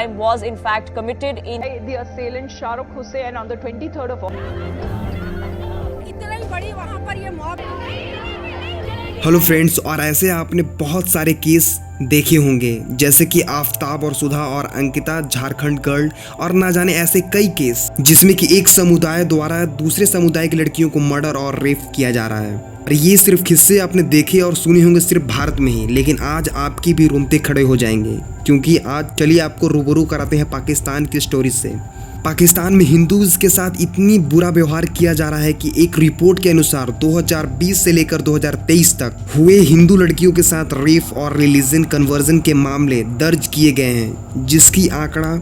crime was in fact committed in the assailant Shahrukh Hussain on the 23rd of इतनी बड़ी वहाँ पर ये मौत। हेलो फ्रेंड्स, और ऐसे आपने बहुत सारे केस देखे होंगे जैसे कि आफ्ताब और सुधा और अंकिता झारखंड गर्ल और ना जाने ऐसे कई केस जिसमें कि एक समुदाय द्वारा दूसरे समुदाय की लड़कियों को मर्डर और रेप किया जा रहा है। और ये सिर्फ किस्से आपने देखे और सुने होंगे सिर्फ भारत में ही, लेकिन आज आपकी भी रोंगटे खड़े हो जाएंगे क्योंकि आज चलिए आपको रूबरू कराते हैं पाकिस्तान की स्टोरी से। पाकिस्तान में हिंदूज के साथ इतनी बुरा व्यवहार किया जा रहा है कि एक रिपोर्ट के अनुसार 2020 से लेकर 2023 तक हुए हिंदू लड़कियों के साथ रेप और रिलीजन कन्वर्जन के मामले दर्ज किए गए हैं, जिसकी आंकड़ा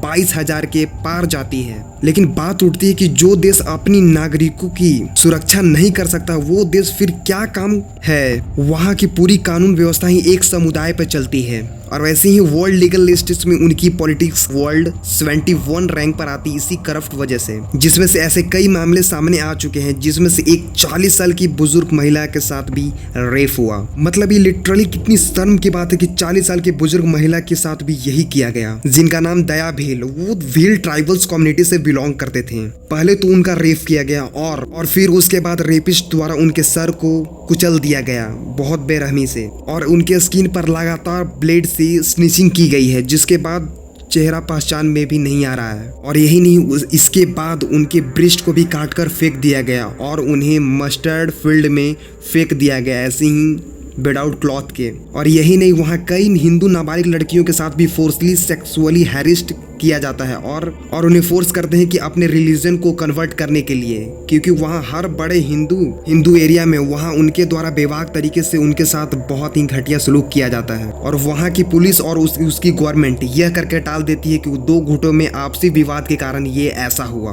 22,000 के पार जाती है। लेकिन बात उठती है कि जो देश अपनी नागरिकों की सुरक्षा नहीं कर सकता वो देश फिर क्या काम है। वहाँ की पूरी कानून व्यवस्था ही एक समुदाय पर चलती है और वैसे ही वर्ल्ड लीगल लिस्ट में उनकी पॉलिटिक्स वर्ल्ड 71 रैंक पर आती इसी करप्ट वजह से, जिसमें से ऐसे कई मामले सामने आ चुके हैं जिसमें से एक 40 साल की बुजुर्ग महिला के साथ भी रेप हुआ। मतलब ये लिटरली कितनी शर्म की बात है कि 40 साल की बुजुर्ग महिला के साथ भी यही किया गया, जिनका नाम दया भील, वो भील ट्राइबल्स कम्युनिटी से बिलोंग करते थे। पहले तो उनका रेप किया गया और फिर उसके बाद रेपिस्ट द्वारा उनके सर को कुचल दिया गया बहुत बेरहमी से, और उनके स्किन पर लगातार ब्लेड से स्निचिंग की गई है, जिसके बाद चेहरा पहचान में भी नहीं आ रहा है। और यही नहीं, इसके बाद उनके ब्रेस्ट को भी काटकर फेंक दिया गया और उन्हें मस्टर्ड फील्ड में फेंक दिया गया ऐसे ही विदाउट क्लॉथ के। और यही नहीं, वहाँ कई हिंदू नाबालिग लड़कियों के साथ भी फोर्सली सेक्सुअली हैरिस्ड किया जाता है और उन्हें फोर्स करते हैं कि अपने रिलीजन को कन्वर्ट करने के लिए, क्योंकि वहाँ हर बड़े हिंदू एरिया में वहाँ उनके द्वारा बेबाक तरीके से उनके साथ बहुत ही घटिया सलूक किया जाता है। और वहाँ की पुलिस और उसकी गवर्नमेंट यह करके टाल देती है कि दो गुटों में आपसी विवाद के कारण ये ऐसा हुआ,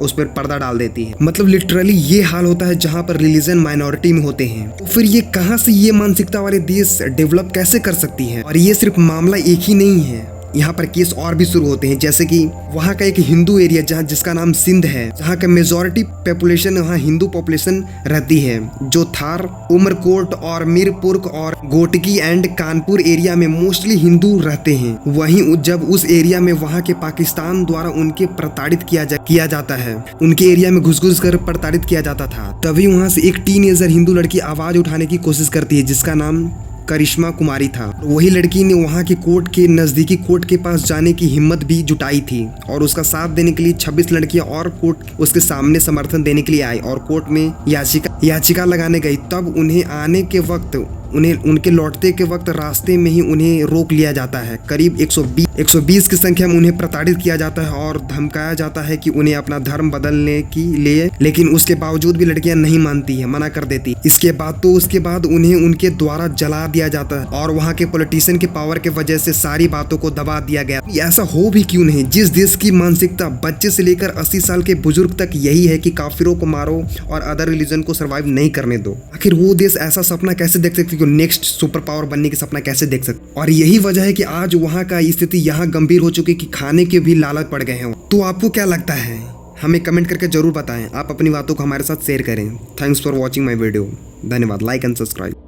उस पर पर्दा डाल देती है। मतलब लिटरली ये हाल होता है जहाँ पर रिलीजन माइनॉरिटी में होते हैं। तो फिर ये कहाँ से ये मानसिकता वाले देश डेवलप कैसे कर सकती है। और ये सिर्फ मामला एक ही नहीं है, यहाँ पर केस और भी शुरू होते हैं, जैसे कि वहाँ का एक हिंदू एरिया जिसका नाम सिंध है, जहाँ का मेजॉरिटी पॉपुलेशन वहाँ हिंदू पॉपुलेशन रहती है, जो थार, उमरकोट और मीरपुर और गोटकी एंड कानपुर एरिया में मोस्टली हिंदू रहते हैं। वहीं जब उस एरिया में वहाँ के पाकिस्तान द्वारा उनके प्रताड़ित किया जाता है, उनके एरिया में घुस कर प्रताड़ित किया जाता था, तभी वहाँ से एक टीनेजर हिंदू लड़की आवाज उठाने की कोशिश करती है जिसका नाम करिश्मा कुमारी था। वही लड़की ने वहाँ के कोर्ट के नजदीकी कोर्ट के पास जाने की हिम्मत भी जुटाई थी और उसका साथ देने के लिए 26 लड़कियां और कोर्ट उसके सामने समर्थन देने के लिए आई और कोर्ट में याचिका लगाने गई। तब उन्हें आने के वक्त उनके लौटते के वक्त रास्ते में ही उन्हें रोक लिया जाता है। करीब 120 की संख्या में उन्हें प्रताड़ित किया जाता है और धमकाया जाता है कि उन्हें अपना धर्म बदलने की लिए, लेकिन उसके बावजूद भी लड़कियां नहीं मानती है, मना कर देती। उसके बाद उन्हें उनके द्वारा जला दिया जाता है और वहाँ के पॉलिटिशियन के पावर के वजह से सारी बातों को दबा दिया गया। ऐसा हो भी क्यों नहीं, जिस देश की मानसिकता बच्चे से लेकर 80 साल के बुजुर्ग तक यही है कि काफिरों को मारो और अदर रिलीजन को सर्वाइव नहीं करने दो। आखिर वो देश ऐसा सपना कैसे देख सकते, नेक्स्ट सुपर पावर बनने की सपना कैसे देख सकते। और यही वजह है कि आज वहाँ का स्थिति यहाँ गंभीर हो चुकी है कि खाने के भी लालच पड़ गए हैं। तो आपको क्या लगता है, हमें कमेंट करके जरूर बताएं। आप अपनी बातों को हमारे साथ शेयर करें। Thanks for watching my video. धन्यवाद। Like and subscribe.